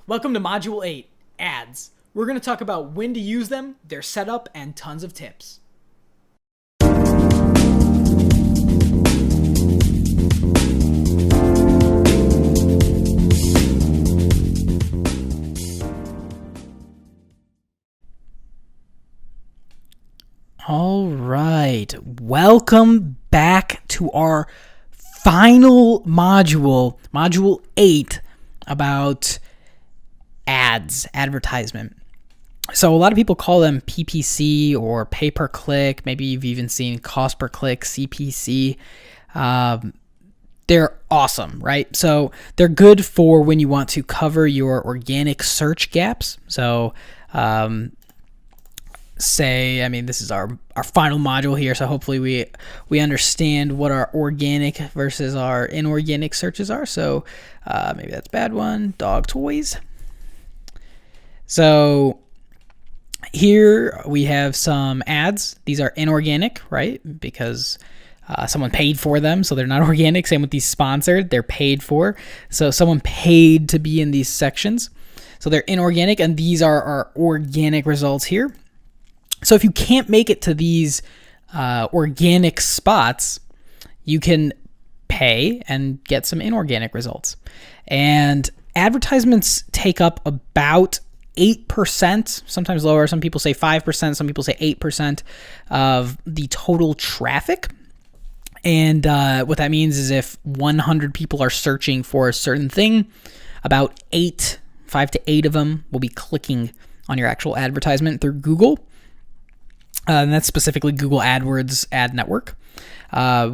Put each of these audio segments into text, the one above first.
Welcome to Module 8, Ads. We're going to talk about when to use them, their setup, and tons of tips. All right, welcome back to our final module, Module 8, about ads, advertisement. So a lot of people call them PPC or pay-per-click. Maybe you've even seen cost per click, CPC. They're awesome, right? So they're good for when you want to cover your organic search gaps. So this is our final module here, so hopefully we understand what our organic versus our inorganic searches are. So maybe that's a bad one. Dog toys. So here we have some ads. These are inorganic, right? Because someone paid for them, so they're not organic. Same with these sponsored, they're paid for. So someone paid to be in these sections. So they're inorganic, and these are our organic results here. So if you can't make it to these organic spots, you can pay and get some inorganic results. And advertisements take up about 8%, sometimes lower. Some people say 5%, some people say 8% of the total traffic. And what that means is if 100 people are searching for a certain thing, about 5 to 8 of them will be clicking on your actual advertisement through Google. And that's specifically Google AdWords ad network,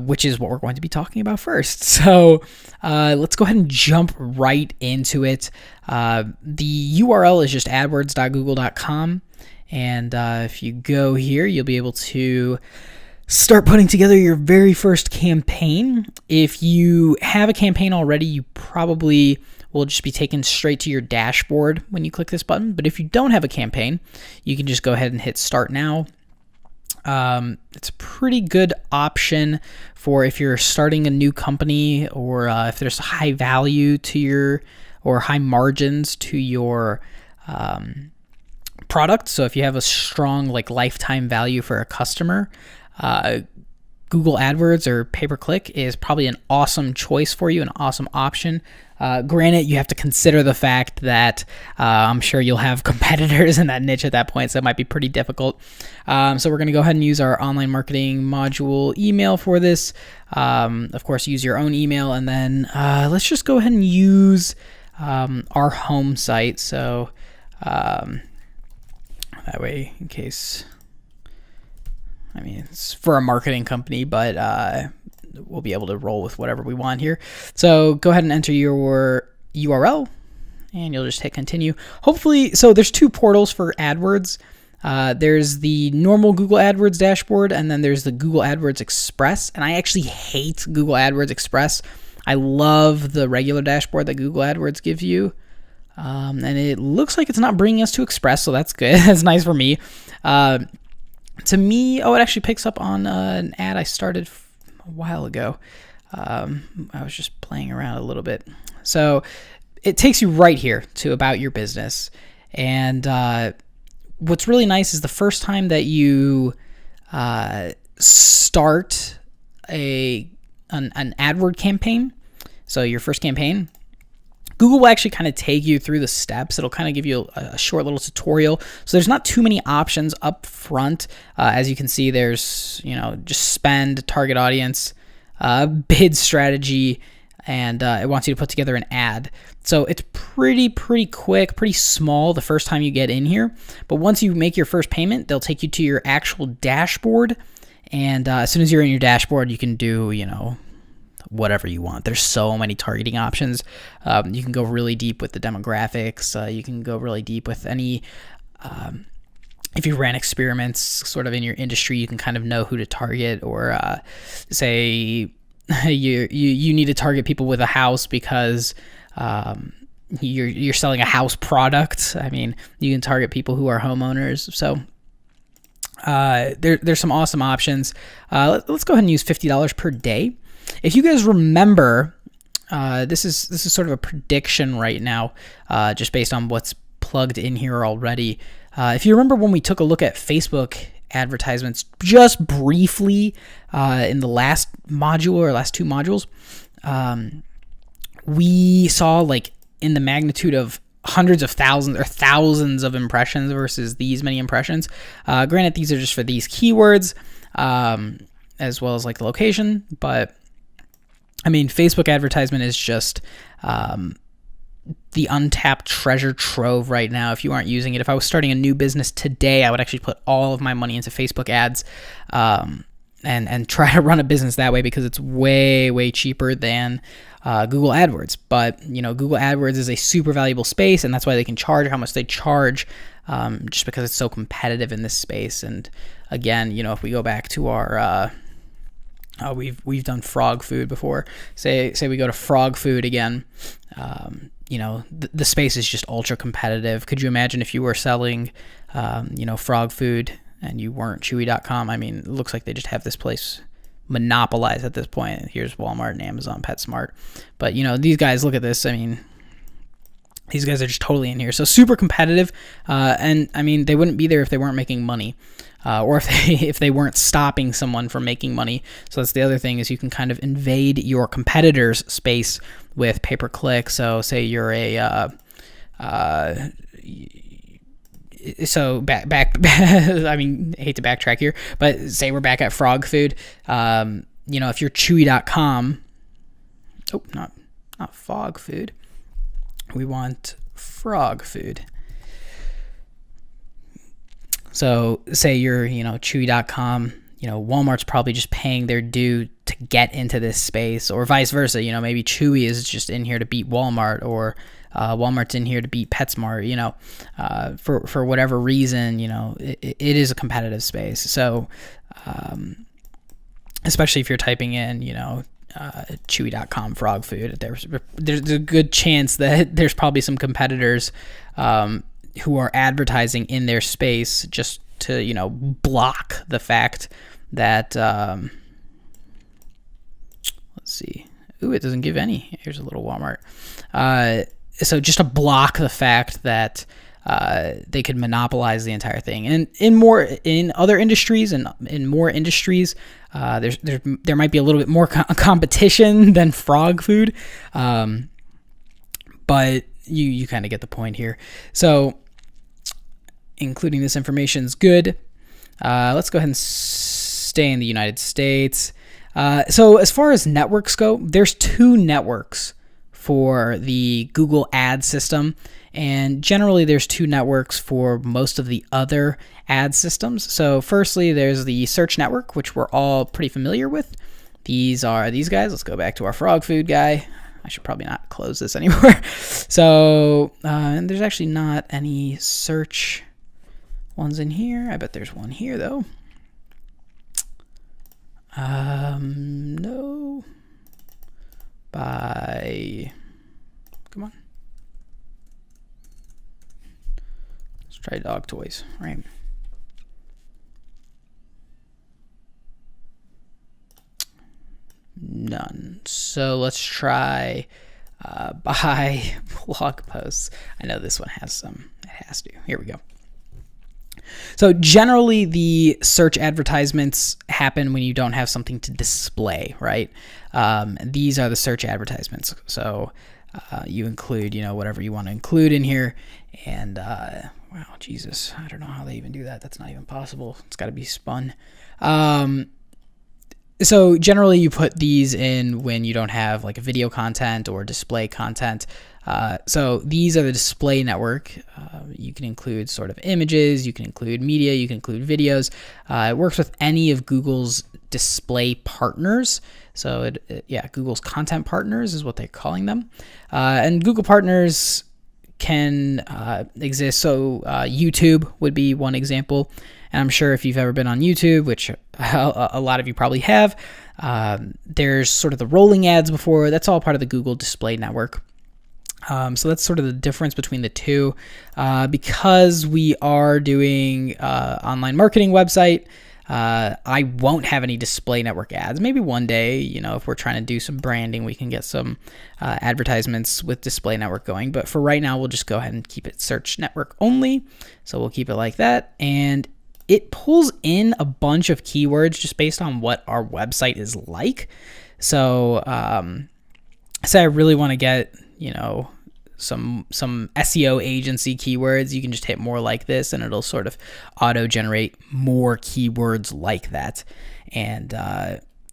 which is what we're going to be talking about first. So let's go ahead and jump right into it. The URL is just adwords.google.com. And if you go here, you'll be able to start putting together your very first campaign. If you have a campaign already, you probably will just be taken straight to your dashboard when you click this button. But if you don't have a campaign, you can just go ahead and hit Start Now. It's a pretty good option for if you're starting a new company, or if there's high value to or high margins to your product. So if you have a strong lifetime value for a customer, Google AdWords or pay-per-click is probably an awesome choice for you, an awesome option. Granted, you have to consider the fact that I'm sure you'll have competitors in that niche at that point, so it might be pretty difficult. So we're going to go ahead and use our online marketing module email for this. Of course, use your own email, and then let's just go ahead and use our home site. So that way, in case, it's for a marketing company, but we'll be able to roll with whatever we want here. So go ahead and enter your URL, and you'll just hit continue. Hopefully, so there's 2 portals for AdWords. There's the normal Google AdWords dashboard, and then there's the Google AdWords Express. And I actually hate Google AdWords Express. I love the regular dashboard that Google AdWords gives you. And it looks like it's not bringing us to Express, so that's good. That's nice for me. To me, it actually picks up on an ad I started a while ago. I was just playing around a little bit. So it takes you right here to about your business. And what's really nice is the first time that you start an AdWord campaign, so your first campaign, Google will actually kind of take you through the steps. It'll kind of give you a short little tutorial. So there's not too many options up front. As you can see, there's, just spend, target audience, bid strategy, and it wants you to put together an ad. So it's pretty quick, pretty small the first time you get in here. But once you make your first payment, they'll take you to your actual dashboard. And as soon as you're in your dashboard, you can do, whatever you want. There's so many targeting options. You can go really deep with the demographics. You can go really deep with any, if you ran experiments sort of in your industry, you can kind of know who to target, or say you need to target people with a house because you're selling a house product. You can target people who are homeowners. So there's some awesome options. Let's go ahead and use $50 per day. If you guys remember, this is sort of a prediction right now, just based on what's plugged in here already. If you remember when we took a look at Facebook advertisements just briefly in the last module or last two modules, we saw like in the magnitude of hundreds of thousands or thousands of impressions versus these many impressions. Granted, these are just for these keywords, as well as like the location, but I mean, Facebook advertisement is just the untapped treasure trove right now. If you aren't using it, if I was starting a new business today, I would actually put all of my money into Facebook ads, and try to run a business that way, because it's way, way cheaper than Google AdWords. But, Google AdWords is a super valuable space, and that's why they can charge how much they charge, just because it's so competitive in this space. And again, if we go back to our, we've done frog food before. Say we go to frog food again. The space is just ultra competitive. Could you imagine if you were selling, frog food and you weren't Chewy.com? I mean, it looks like they just have this place monopolized at this point. Here's Walmart and Amazon PetSmart. But, these guys, look at this. I mean, these guys are just totally in here. So super competitive. And I mean, they wouldn't be there if they weren't making money. Or if they weren't stopping someone from making money. So that's the other thing, is you can kind of invade your competitor's space with pay-per-click. So say you're so back I mean, I hate to backtrack here, but say we're back at frog food. If you're Chewy.com, not fog food. We want frog food. So say you're, Chewy.com, Walmart's probably just paying their due to get into this space, or vice versa. Maybe Chewy is just in here to beat Walmart, or Walmart's in here to beat PetSmart, for whatever reason, it is a competitive space. So, especially if you're typing in, Chewy.com frog food, there's a good chance that there's probably some competitors, who are advertising in their space just to, block the fact that, let's see. Ooh, it doesn't give any. Here's a little Walmart. So just to block the fact that they could monopolize the entire thing. And in other industries and in more industries, there might be a little bit more competition than frog food. But you kind of get the point here. So including this information is good. Let's go ahead and stay in the United States. So as far as networks go, there's two networks for the Google ad system. And generally there's two networks for most of the other ad systems. So firstly, there's the search network, which we're all pretty familiar with. These are these guys. Let's go back to our frog food guy. I should probably not close this anymore. So, and there's actually not any search ones in here. I bet there's one here though. No. Come on. Let's try dog toys, right? None. So let's try by blog posts. I know this one has some. It has to. Here we go. So generally the search advertisements happen when you don't have something to display, right? These are the search advertisements. So you include, whatever you want to include in here. And wow, Jesus, I don't know how they even do that. That's not even possible. It's got to be spun. So generally you put these in when you don't have like a video content or display content. So these are the display network. You can include sort of images, you can include media, you can include videos. It works with any of Google's display partners. So Google's content partners is what they're calling them. And Google partners can exist. So YouTube would be one example. And I'm sure if you've ever been on YouTube, which a lot of you probably have, there's sort of the rolling ads before. That's all part of the Google Display Network. So that's sort of the difference between the two. Because we are doing online marketing website, I won't have any display network ads. Maybe one day, if we're trying to do some branding, we can get some advertisements with display network going. But for right now, we'll just go ahead and keep it search network only. So we'll keep it like that. And it pulls in a bunch of keywords just based on what our website is like. So say I really want to get, some SEO agency keywords, you can just hit more like this and it'll sort of auto generate more keywords like that. And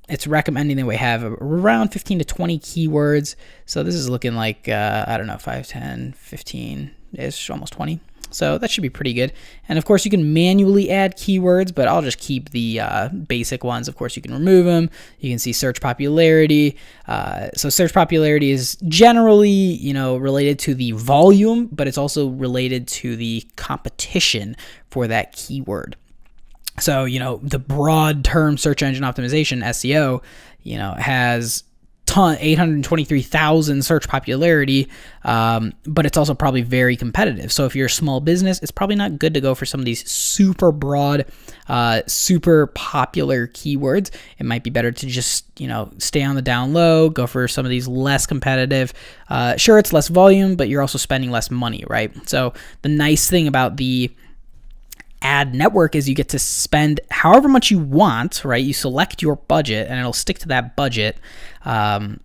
it's recommending that we have around 15 to 20 keywords. So this is looking like, 5, 10, 15, it's almost 20. So that should be pretty good. And of course you can manually add keywords, but I'll just keep the basic ones. Of course you can remove them. You can see search popularity. So search popularity is generally, related to the volume, but it's also related to the competition for that keyword. So, the broad term search engine optimization, SEO, has 823,000 search popularity, but it's also probably very competitive. So if you're a small business, it's probably not good to go for some of these super broad, super popular keywords. It might be better to just, stay on the down low, go for some of these less competitive. Sure, it's less volume, but you're also spending less money, right? So the nice thing about the ad network is you get to spend however much you want, right? You select your budget and it'll stick to that budget. So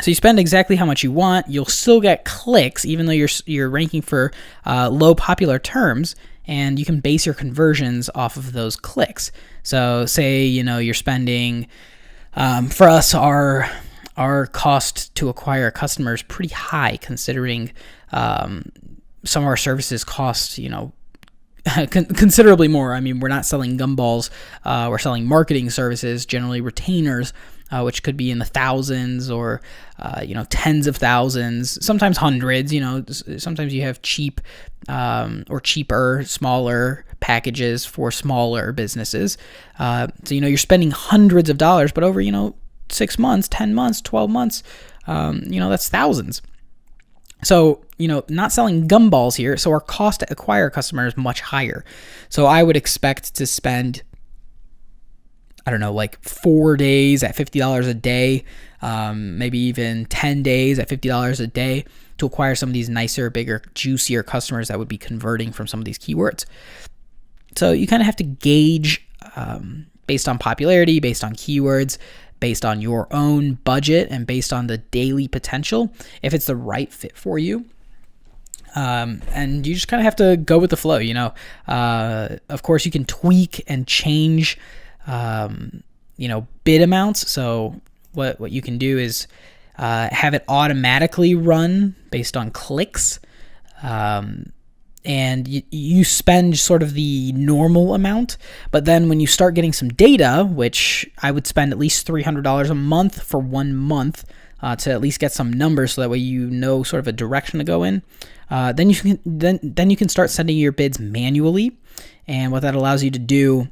you spend exactly how much you want. You'll still get clicks, even though you're ranking for low popular terms, and you can base your conversions off of those clicks. So say, you're spending, for us, our cost to acquire a customer is pretty high considering some of our services cost, considerably more. I mean, we're not selling gumballs. We're selling marketing services, generally retainers, which could be in the thousands or, tens of thousands, sometimes hundreds. Sometimes you have cheap or cheaper, smaller packages for smaller businesses. So, you're spending hundreds of dollars, but over, 6 months, 10 months, 12 months, that's thousands. So, not selling gumballs here, so our cost to acquire a customer is much higher. So I would expect to spend, 4 days at $50 a day, maybe even 10 days at $50 a day to acquire some of these nicer, bigger, juicier customers that would be converting from some of these keywords. So you kind of have to gauge based on popularity, based on keywords, based on your own budget, and based on the daily potential, if it's the right fit for you. And you just kind of have to go with the flow, Of course, you can tweak and change, bid amounts. So what you can do is have it automatically run based on clicks. And you spend sort of the normal amount, but then when you start getting some data, which I would spend at least $300 a month for 1 month to at least get some numbers, so that way sort of a direction to go in. Then you can start sending your bids manually, and what that allows you to do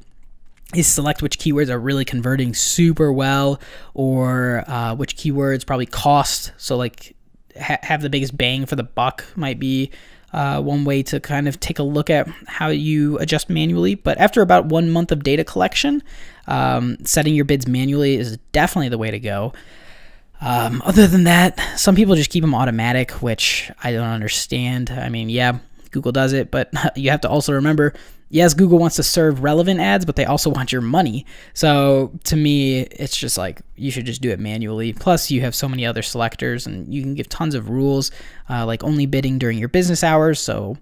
is select which keywords are really converting super well, or which keywords probably cost. So have the biggest bang for the buck might be one way to kind of take a look at how you adjust manually. But after about 1 month of data collection, setting your bids manually is definitely the way to go. Other than that, some people just keep them automatic, which I don't understand. I mean, yeah, Google does it, but you have to also remember, yes, Google wants to serve relevant ads, but they also want your money. So to me, it's just you should just do it manually. Plus, you have so many other selectors, and you can give tons of rules, like only bidding during your business hours. So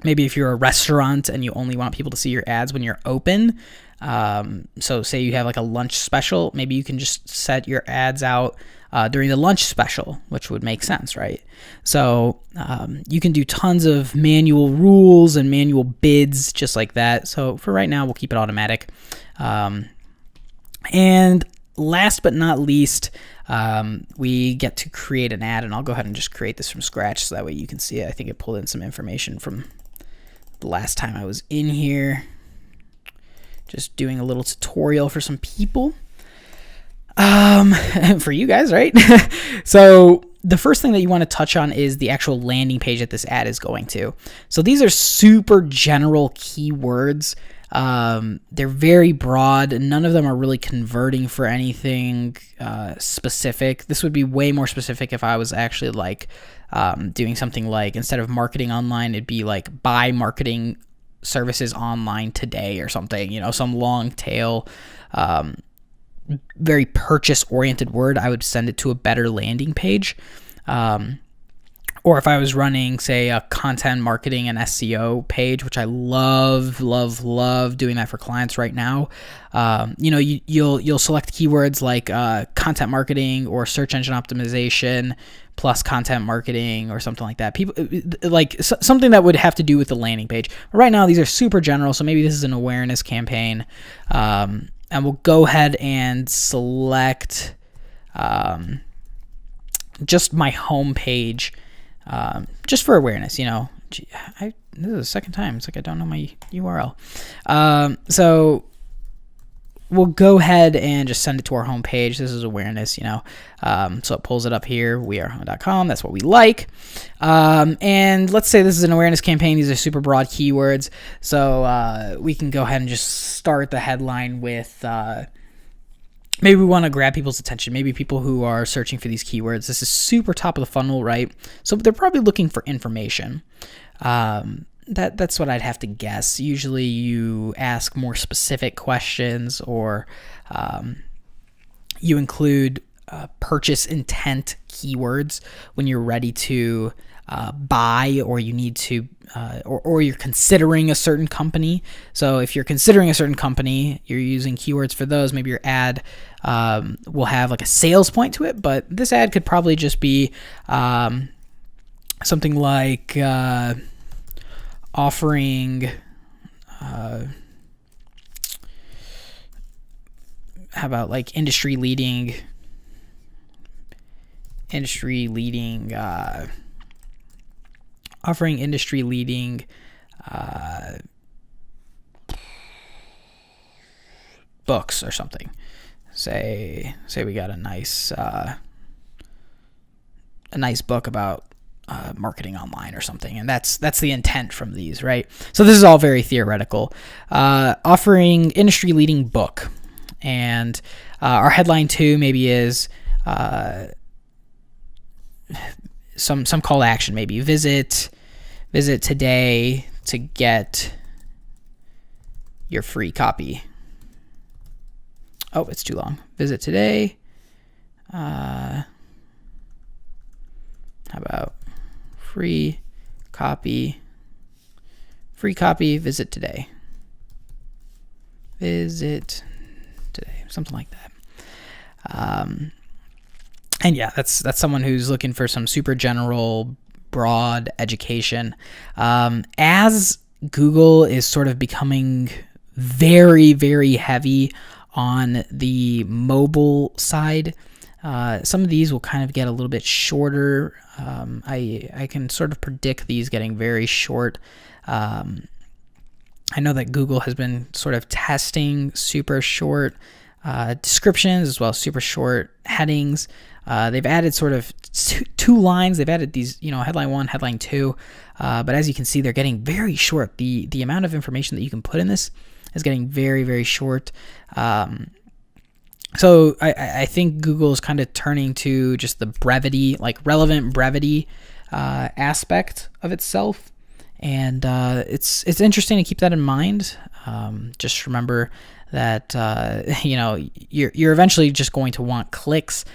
maybe if you're a restaurant and you only want people to see your ads when you're open, so say you have a lunch special, maybe you can just set your ads out during the lunch special, which would make sense, right? So you can do tons of manual rules and manual bids just like that. So for right now, we'll keep it automatic. And last but not least, we get to create an ad, and I'll go ahead and just create this from scratch so that way you can see it. I think it pulled in some information from the last time I was in here. Just doing a little tutorial for some people. For you guys, right? So the first thing that you want to touch on is the actual landing page that this ad is going to. So these are super general keywords They're very broad, and none of them are really converting for anything specific. This would be way more specific if I was actually like doing something like, instead of marketing online, it'd be like buy marketing services online today or something, some long tail, very purchase oriented word. I would send it to a better landing page. Or if I was running, say, a content marketing and SEO page, which I love doing that for clients right now. You'll select keywords like content marketing or search engine optimization plus content marketing or something like that. People like something that would have to do with the landing page. But right now, these are super general, so maybe this is an awareness campaign. And we'll go ahead and select just my home page. Just for awareness, this is the second time. It's like I don't know my URL. So we'll go ahead and just send it to our home page. This is awareness, so it pulls it up here, wearehome.com. That's what we like. And let's say this is an awareness campaign. These are super broad keywords. So we can go ahead and just start the headline with... maybe we want to grab people's attention. Maybe people who are searching for these keywords. This is super top of the funnel, right? So they're probably looking for information. That's what I'd have to guess. Usually you ask more specific questions, or you include purchase intent keywords when you're ready to buy, or you need to, or you're considering a certain company. So if you're considering a certain company, you're using keywords for those. Maybe your ad will have like a sales point to it, but this ad could probably just be something like offering, how about like industry leading offering industry-leading books or something. Say we got a nice book about marketing online or something, and that's the intent from these, right? So this is all very theoretical. Offering industry-leading book, and our headline too maybe is some call to action, maybe visit today to get your free copy. Oh, it's too long. Visit today. How about free copy? Visit today. Something like that. And yeah, that's someone who's looking for some super general, broad education. As Google is sort of becoming very, very heavy on the mobile side, some of these will kind of get a little bit shorter. I can sort of predict these getting very short. I know that Google has been sort of testing super short descriptions as well as super short headings. They've added sort of two lines. They've added these, headline 1, headline 2. But as you can see, they're getting very short. The amount of information that you can put in this is getting very, very short. So I think Google is kind of turning to just the brevity, like relevant brevity aspect of itself. And it's interesting to keep that in mind. Just remember that you're eventually just going to want clicks.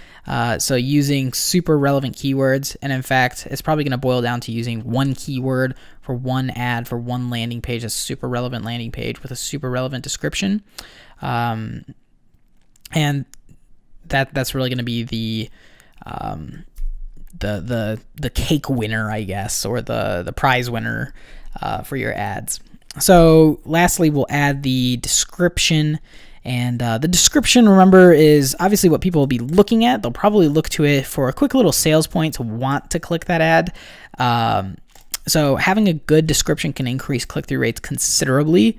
So using super relevant keywords, and in fact, it's probably going to boil down to using one keyword for one ad for one landing page, a super relevant landing page with a super relevant description, and that's really going to be the cake winner, I guess, or the prize winner for your ads. So lastly, we'll add the description. And the description, remember, is obviously what people will be looking at. They'll probably look to it for a quick little sales point to want to click that ad. So having a good description can increase click-through rates considerably,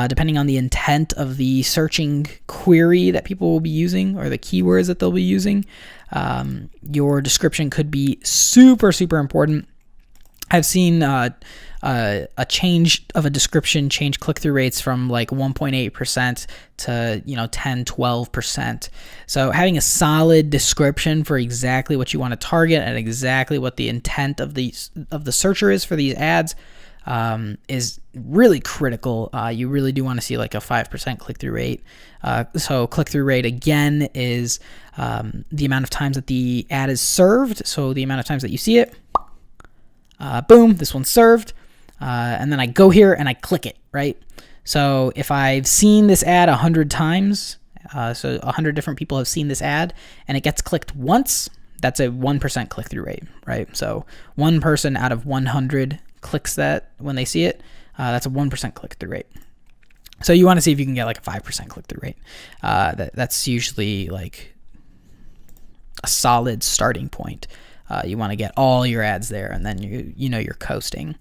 depending on the intent of the searching query that people will be using or the keywords that they'll be using. Your description could be super, super important. I've seen a change of a description change click-through rates from like 1.8% to 10-12%. So having a solid description for exactly what you want to target and exactly what the intent of the searcher is for these ads is really critical. You really do want to see like a 5% click-through rate. So click-through rate again is the amount of times that the ad is served. So the amount of times that you see it. Boom, this one's served. And then I go here and I click it, right? So if I've seen this ad 100 times, so 100 different people have seen this ad and it gets clicked once, that's a 1% click-through rate, right? So one person out of 100 clicks that when they see it, that's a 1% click-through rate. So you want to see if you can get like a 5% click-through rate. That's usually like a solid starting point. You want to get all your ads there, and then you're coasting.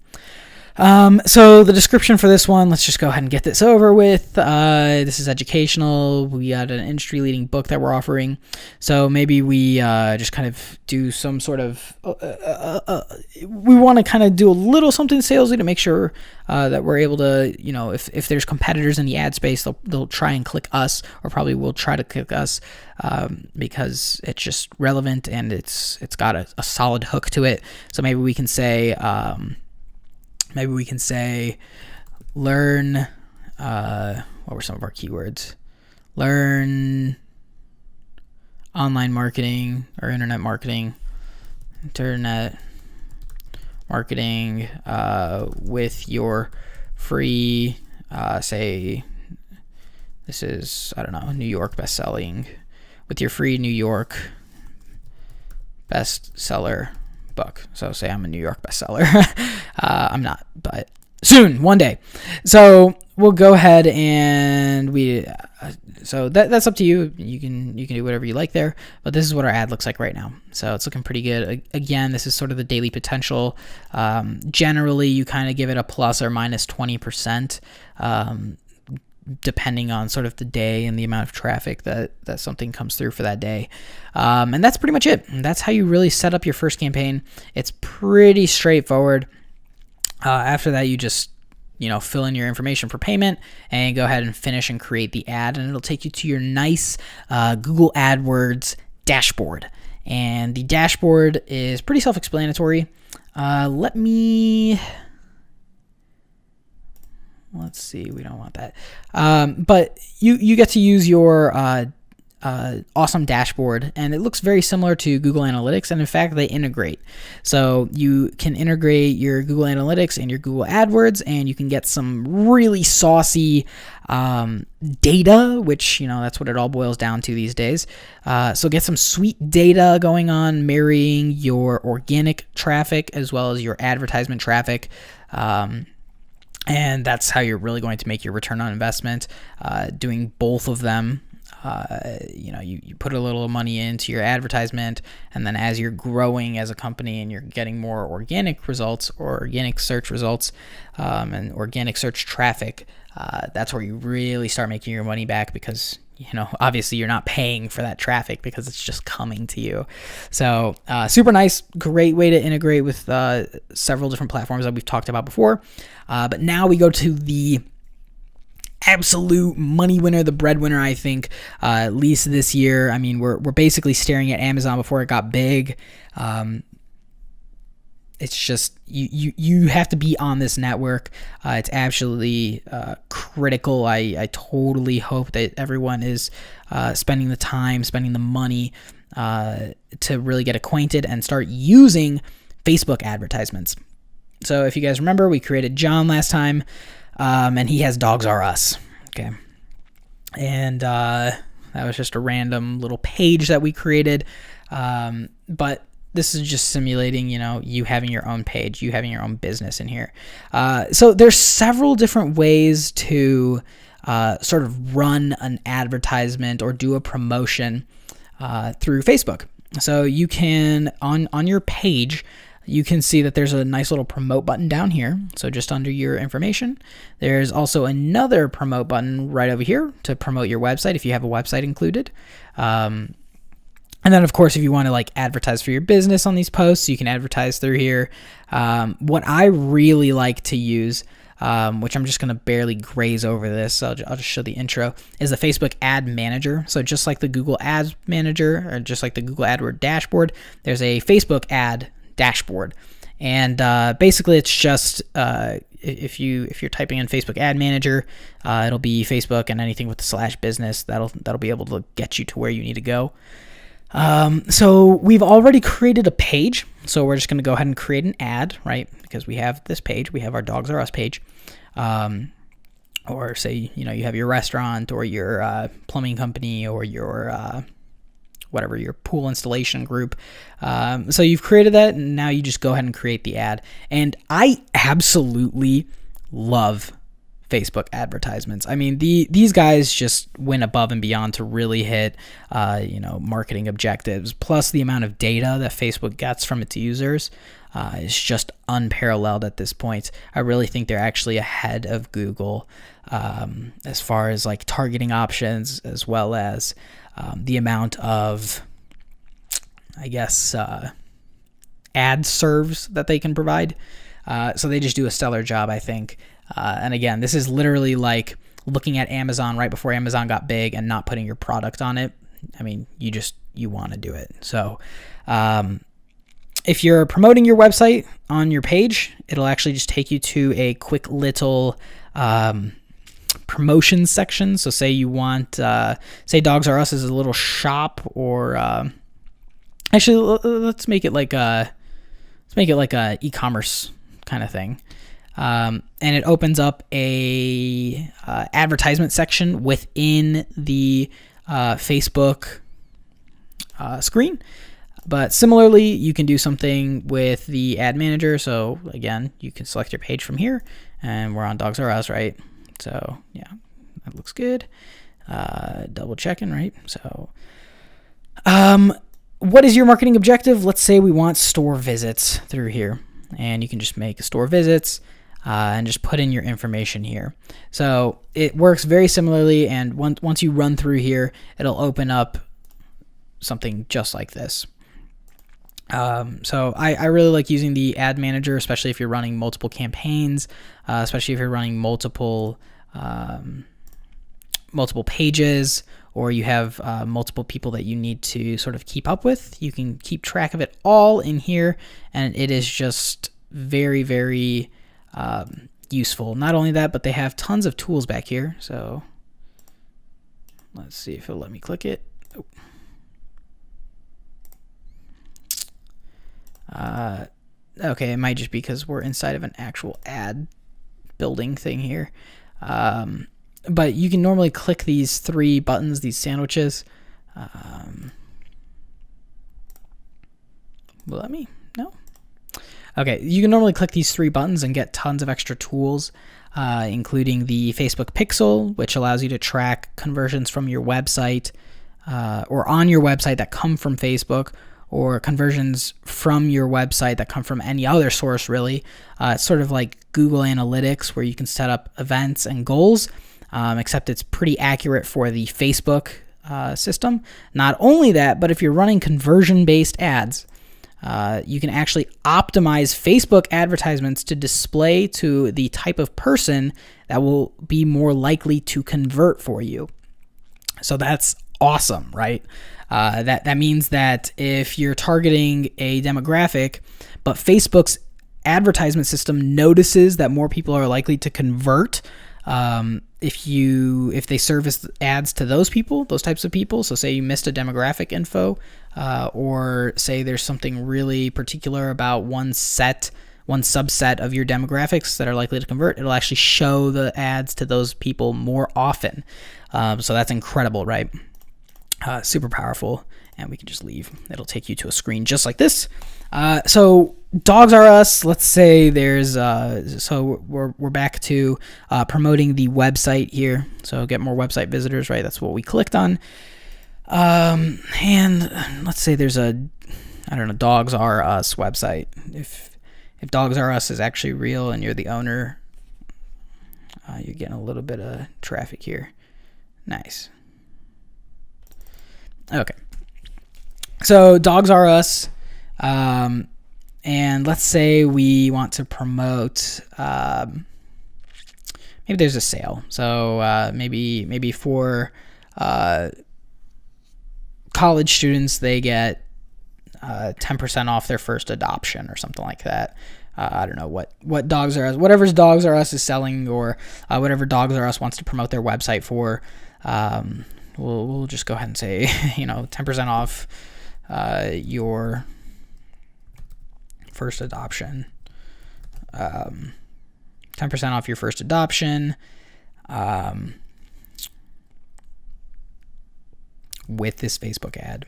So the description for this one, let's just go ahead and get this over with. This is educational. We got an industry-leading book that we're offering. So maybe we just kind of do some sort of, we want to kind of do a little something salesy to make sure that we're able to, if there's competitors in the ad space, they'll try and click us, or probably will try to click us because it's just relevant and it's got a solid hook to it. So maybe we can say, learn, what were some of our keywords? Learn online marketing or internet marketing with your free, say, this is, I don't know, New York bestselling, with your free New York bestseller book. So say I'm a New York bestseller. I'm not, but soon, one day. So we'll go ahead and so that's up to you. You can do whatever you like there, but this is what our ad looks like right now. So it's looking pretty good. Again, this is sort of the daily potential. Generally you kind of give it a plus or minus 20%. Depending on sort of the day and the amount of traffic that something comes through for that day. And that's pretty much it. And that's how you really set up your first campaign. It's pretty straightforward. After that, you just, fill in your information for payment and go ahead and finish and create the ad. And it'll take you to your nice Google AdWords dashboard. And the dashboard is pretty self-explanatory. Let's see, we don't want that. But you get to use your awesome dashboard, and it looks very similar to Google Analytics, and in fact, they integrate. So you can integrate your Google Analytics and your Google AdWords, and you can get some really saucy data, which, that's what it all boils down to these days. So get some sweet data going on, marrying your organic traffic as well as your advertisement traffic. And that's how you're really going to make your return on investment, doing both of them. You put a little money into your advertisement, and then as you're growing as a company and you're getting more organic results or organic search results and organic search traffic, that's where you really start making your money back, because obviously you're not paying for that traffic because it's just coming to you. So super nice, great way to integrate with several different platforms that we've talked about before. But now we go to the absolute money winner, the breadwinner, I think, at least this year. I mean, we're basically staring at Amazon before it got big. It's just you have to be on this network. It's absolutely critical. I totally hope that everyone is spending the time, spending the money to really get acquainted and start using Facebook advertisements. So if you guys remember, we created John last time, and he has Dogs R Us. Okay, and that was just a random little page that we created, but this is just simulating, you having your own page, you having your own business in here. So there's several different ways to sort of run an advertisement or do a promotion through Facebook. So you can, on your page, you can see that there's a nice little promote button down here. So just under your information, there's also another promote button right over here to promote your website if you have a website included. And then, of course, if you want to like advertise for your business on these posts, you can advertise through here. What I really like to use, which I'm just going to barely graze over this, so I'll just show the intro, is the Facebook Ad Manager. So just like the Google Ads Manager, or just like the Google AdWords dashboard, there's a Facebook Ad dashboard. And basically, it's just if you're typing in Facebook Ad Manager, it'll be Facebook and anything with the /business that'll be able to get you to where you need to go. So we've already created a page, so we're just going to go ahead and create an ad, right? Because we have this page, we have our Dogs R Us page, or say, you have your restaurant or your plumbing company or your whatever, your pool installation group. So you've created that, and now you just go ahead and create the ad. And I absolutely love Facebook advertisements. I mean, these guys just went above and beyond to really hit, marketing objectives. Plus, the amount of data that Facebook gets from its users is just unparalleled at this point. I really think they're actually ahead of Google as far as like targeting options, as well as the amount of, I guess, ad serves that they can provide. So they just do a stellar job, I think. And again, this is literally like looking at Amazon right before Amazon got big and not putting your product on it. I mean, you want to do it. So if you're promoting your website on your page, it'll actually just take you to a quick little promotion section. So say you want, say Dogs R Us is a little shop, or actually let's make it like a e-commerce kind of thing. And it opens up a advertisement section within the Facebook screen. But similarly, you can do something with the ad manager. So again, you can select your page from here, and we're on Dogs R Us, right? So yeah, that looks good. Double checking, right? So what is your marketing objective? Let's say we want store visits through here, and you can just make store visits and just put in your information here. So it works very similarly, and once you run through here, it'll open up something just like this. So I really like using the ad manager, especially if you're running multiple campaigns, especially if you're running multiple pages, or you have multiple people that you need to sort of keep up with. You can keep track of it all in here, and it is just very, very useful. Not only that, but they have tons of tools back here. So let's see if it'll let me click it. Okay, it might just be because we're inside of an actual ad building thing here. But you can normally click these three buttons, these sandwiches. Will let me? No? Okay, you can normally click these three buttons and get tons of extra tools, including the Facebook Pixel, which allows you to track conversions from your website or on your website that come from Facebook, or conversions from your website that come from any other source, really. It's sort of like Google Analytics, where you can set up events and goals, except it's pretty accurate for the Facebook system. Not only that, but if you're running conversion-based ads, you can actually optimize Facebook advertisements to display to the type of person that will be more likely to convert for you. So that's awesome, right? That means that if you're targeting a demographic, but Facebook's advertisement system notices that more people are likely to convert if they service ads to those people, those types of people. So say you missed a demographic info, or say there's something really particular about one subset of your demographics that are likely to convert, it'll actually show the ads to those people more often. So that's incredible, right? Super powerful, and we can just leave. It'll take you to a screen just like this. So Dogs R Us, let's say there's so we're back to promoting the website here. So get more website visitors, right? That's what we clicked on. And let's say there's a Dogs R Us website. If Dogs R Us is actually real and you're the owner, you're getting a little bit of traffic here. Nice. Okay. So Dogs R Us, and let's say we want to promote. Maybe there's a sale. So maybe for college students, they get 10% off their first adoption or something like that. I don't know what Dogs R Us, whatever's Dogs R Us is selling, or whatever Dogs R Us wants to promote their website for. We'll just go ahead and say 10% off your first adoption. 10% off your first adoption. With this Facebook ad.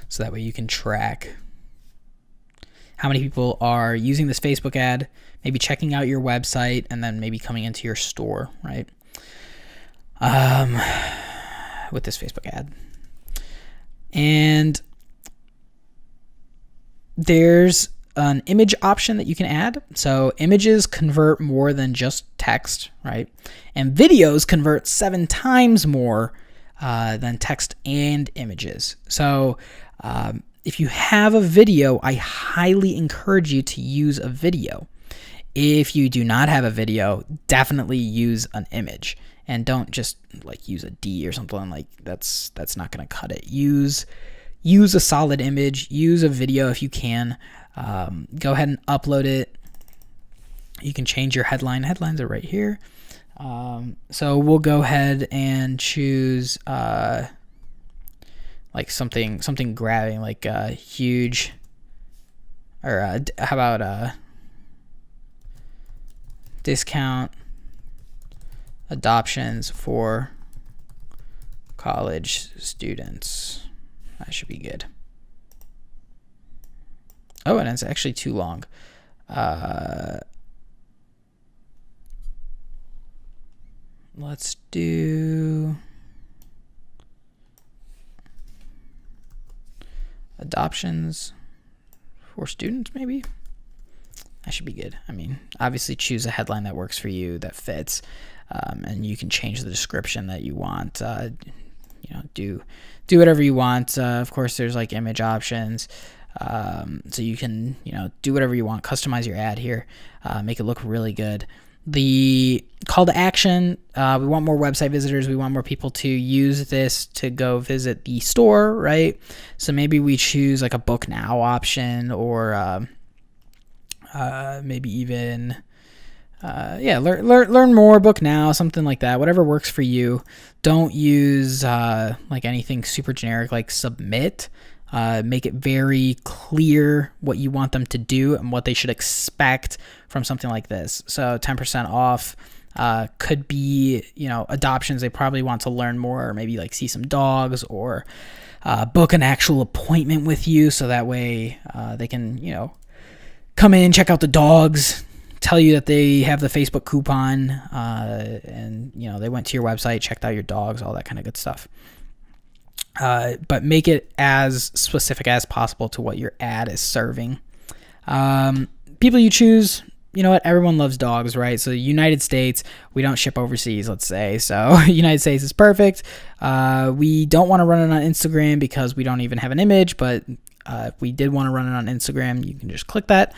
So that way you can track how many people are using this Facebook ad, maybe checking out your website, and then maybe coming into your store, right? With this Facebook ad. And there's an image option that you can add. So images convert more than just text, right? And videos convert 7 times more than text and images. So if you have a video, I highly encourage you to use a video. If you do not have a video, definitely use an image, and don't just like use a D or something like that's not going to cut it. Use a solid image, use a video if you can. Go ahead and upload it. You can change your headline. Headlines are right here. So we'll go ahead and choose like something grabbing, like a huge, or how about discount adoptions for college students. That should be good. Oh, and it's actually too long. Let's do adoptions for students, maybe. That should be good. I mean, obviously choose a headline that works for you, that fits, and you can change the description that you want. Do whatever you want. Of course, there's like image options. So you can, do whatever you want, customize your ad here, make it look really good. The call to action, we want more website visitors. We want more people to use this to go visit the store, right? So maybe we choose like a book now option, or maybe even, learn more, book now, something like that, whatever works for you. Don't use like anything super generic like submit. Make it very clear what you want them to do and what they should expect from something like this. So 10% off could be, adoptions. They probably want to learn more, or maybe like see some dogs, or book an actual appointment with you. So that way they can, come in, check out the dogs, tell you that they have the Facebook coupon, and, they went to your website, checked out your dogs, all that kind of good stuff. But make it as specific as possible to what your ad is serving. People you choose, everyone loves dogs, right? So the United States, we don't ship overseas, let's say. So United States is perfect. We don't want to run it on Instagram because we don't even have an image, but if we did want to run it on Instagram, you can just click that.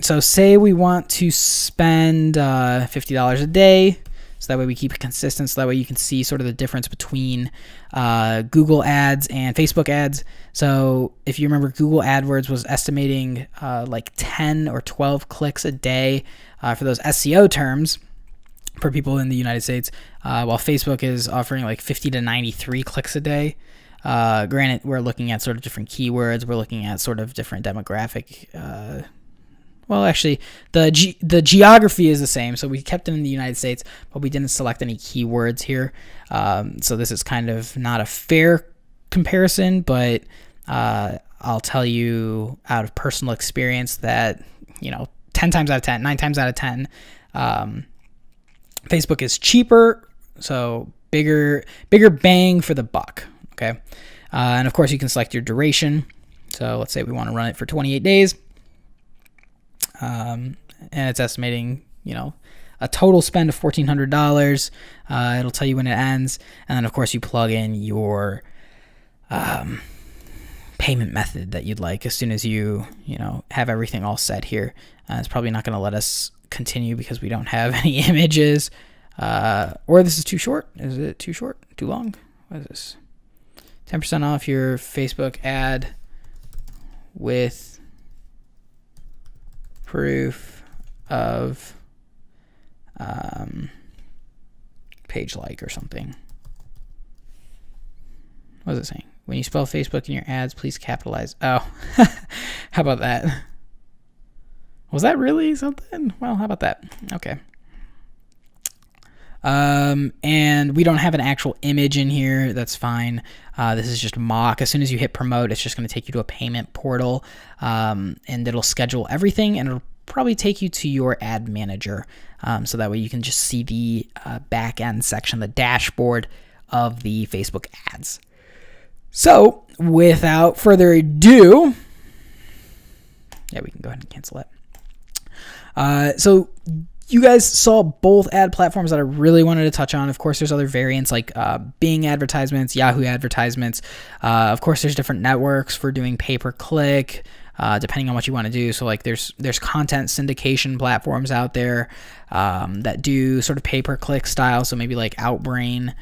So say we want to spend $50 a day. So that way we keep it consistent. So that way you can see sort of the difference between Google ads and Facebook ads. So if you remember, Google AdWords was estimating like 10 or 12 clicks a day for those SEO terms for people in the United States, while Facebook is offering like 50 to 93 clicks a day. Granted, we're looking at sort of different keywords. We're looking at sort of different demographic. Well, actually, the geography is the same, so we kept it in the United States, but we didn't select any keywords here. So this is kind of not a fair comparison, but I'll tell you out of personal experience that 10 times out of 10, 9 times out of 10, Facebook is cheaper, so bigger bang for the buck. Okay, and of course you can select your duration. So let's say we want to run it for 28 days. And it's estimating, a total spend of $1,400. It'll tell you when it ends. And then, of course, you plug in your payment method that you'd like as soon as you have everything all set here. It's probably not going to let us continue because we don't have any images. Or this is too short. Is it too short? Too long? What is this? 10% off your Facebook ad with proof of page like or something. What is it saying? When you spell Facebook in your ads, please capitalize. Oh, how about that? Was that really something? Well, how about that? Okay. And we don't have an actual image in here. That's fine. This is just mock. As soon as you hit promote, it's just going to take you to a payment portal, and it'll schedule everything, and it'll probably take you to your ad manager. So that way you can just see the back end section, the dashboard of the Facebook ads. So without further ado, yeah, we can go ahead and cancel it. So you guys saw both ad platforms that I really wanted to touch on. Of course, there's other variants like Bing advertisements, Yahoo advertisements. Of course, there's different networks for doing pay-per-click, depending on what you want to do. So like there's content syndication platforms out there that do sort of pay-per-click style. So maybe like Outbrain.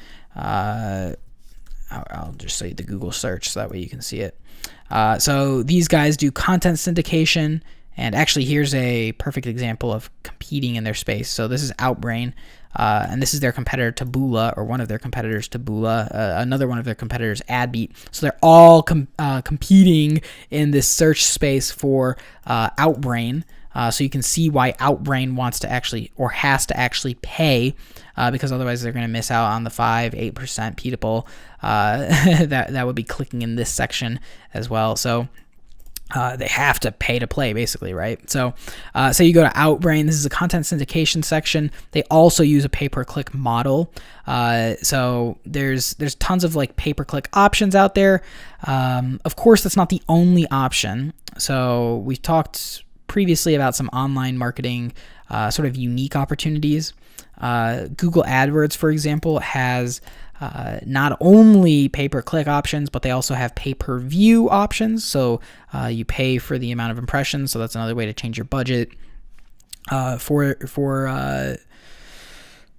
I'll just say the Google search so that way you can see it. So these guys do content syndication. And actually, here's a perfect example of competing in their space. So this is Outbrain, and this is their competitor Taboola, or one of their competitors Taboola. Another one of their competitors, AdBeat. So they're all competing in this search space for Outbrain. So you can see why Outbrain wants to actually, or has to actually pay, because otherwise they're going to miss out on the 5-8% people that would be clicking in this section as well. So they have to pay to play, basically, right? So you go to Outbrain. This is a content syndication section. They also use a pay-per-click model. So there's tons of like pay-per-click options out there. Of course, that's not the only option. So we've talked previously about some online marketing sort of unique opportunities. Google AdWords, for example, has not only pay-per-click options, but they also have pay-per-view options. So you pay for the amount of impressions. So that's another way to change your budget. For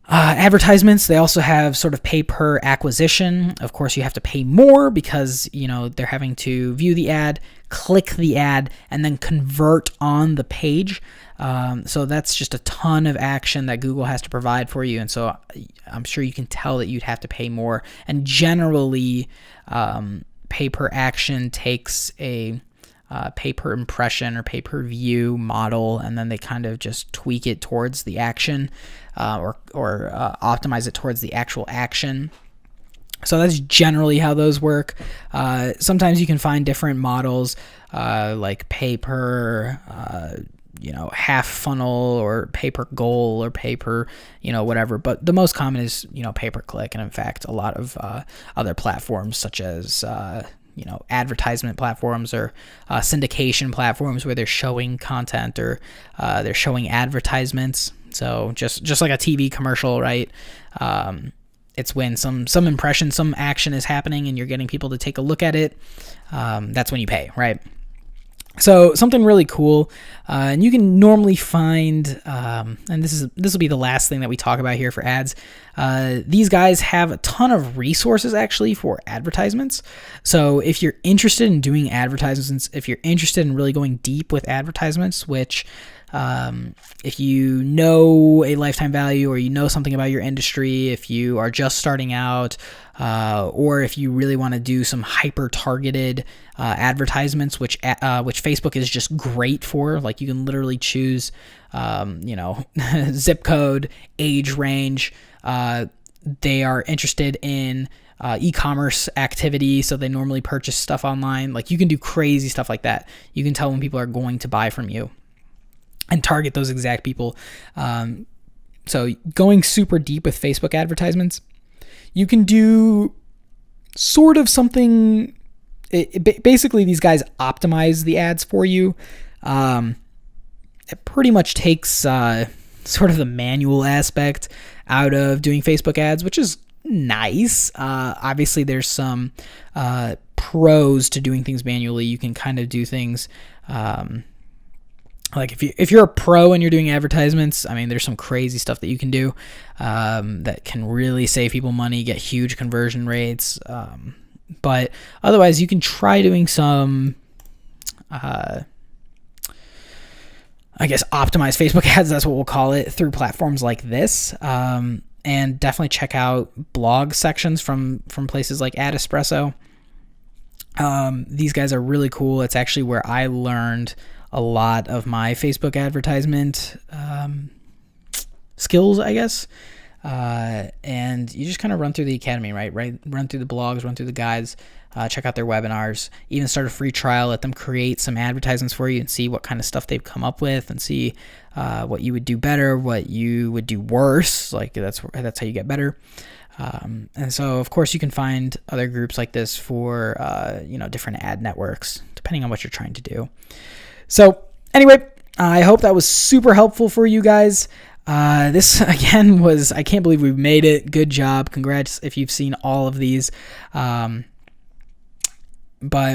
advertisements, they also have sort of pay-per acquisition. Of course, you have to pay more because they're having to view the ad, click the ad, and then convert on the page. So that's just a ton of action that Google has to provide for you. And so I'm sure you can tell that you'd have to pay more. And generally, pay-per-action takes a pay-per-impression or pay-per-view model, and then they kind of just tweak it towards the action or optimize it towards the actual action. So that's generally how those work. Sometimes you can find different models like pay-per half funnel or pay-per-goal or pay-per, whatever. But the most common is, pay-per-click. And in fact, a lot of other platforms such as, advertisement platforms or syndication platforms where they're showing content or they're showing advertisements. So just like a TV commercial, right? It's when some impression, some action is happening and you're getting people to take a look at it. That's when you pay, right? So something really cool, and you can normally find, and this will be the last thing that we talk about here for ads. These guys have a ton of resources actually for advertisements. So if you're interested in doing advertisements, if you're interested in really going deep with advertisements, which if you know a lifetime value or you know something about your industry, if you are just starting out, or if you really want to do some hyper-targeted advertisements, which Facebook is just great for. Like you can literally choose, zip code, age range. They are interested in e-commerce activity, so they normally purchase stuff online. Like you can do crazy stuff like that. You can tell when people are going to buy from you and target those exact people. So going super deep with Facebook advertisements, you can do sort of something. Basically, these guys optimize the ads for you. It pretty much takes sort of the manual aspect out of doing Facebook ads, which is nice. Obviously, there's some pros to doing things manually. You can kind of do things like if you're a pro and you're doing advertisements, I mean, there's some crazy stuff that you can do that can really save people money, get huge conversion rates. But otherwise, you can try doing some, I guess, optimized Facebook ads. That's what we'll call it, through platforms like this. And definitely check out blog sections from places like Ad Espresso. These guys are really cool. It's actually where I learned a lot of my Facebook advertisement skills, I guess. And you just kind of run through the academy, right? Run through the blogs, run through the guides, check out their webinars, even start a free trial, let them create some advertisements for you and see what kind of stuff they've come up with, and see what you would do better, what you would do worse. Like that's how you get better. And so, of course, you can find other groups like this for, different ad networks, depending on what you're trying to do. So anyway, I hope that was super helpful for you guys. This again was, I can't believe we made it. Good job. Congrats if you've seen all of these. But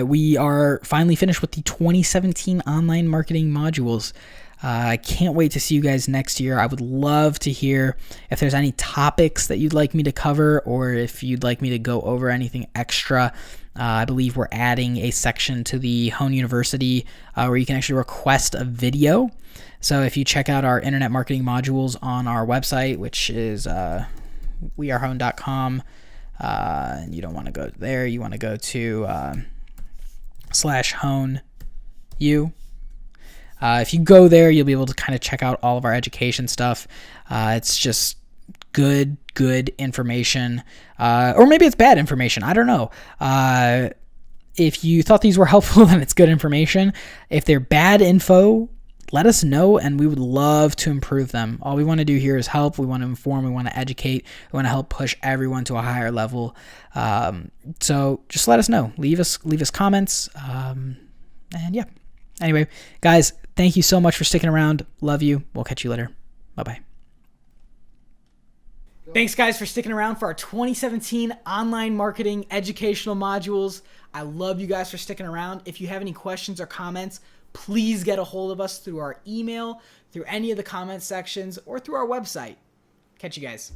we are finally finished with the 2017 online marketing modules. I can't wait to see you guys next year. I would love to hear if there's any topics that you'd like me to cover, or if you'd like me to go over anything extra. I believe we're adding a section to the Hone University where you can actually request a video. So if you check out our internet marketing modules on our website, which is wearehone.com, you don't want to go there. You want to go to /HoneU. If you go there, you'll be able to kind of check out all of our education stuff. It's just good information, or maybe it's bad information. I don't know. If you thought these were helpful, then it's good information. If they're bad info, let us know, and we would love to improve them. All we want to do here is help. We want to inform. We want to educate. We want to help push everyone to a higher level. So just let us know. Leave us comments. And yeah. Anyway, guys, thank you so much for sticking around. Love you. We'll catch you later. Bye-bye. Thanks, guys, for sticking around for our 2017 online marketing educational modules. I love you guys for sticking around. If you have any questions or comments, please get a hold of us through our email, through any of the comment sections, or through our website. Catch you guys.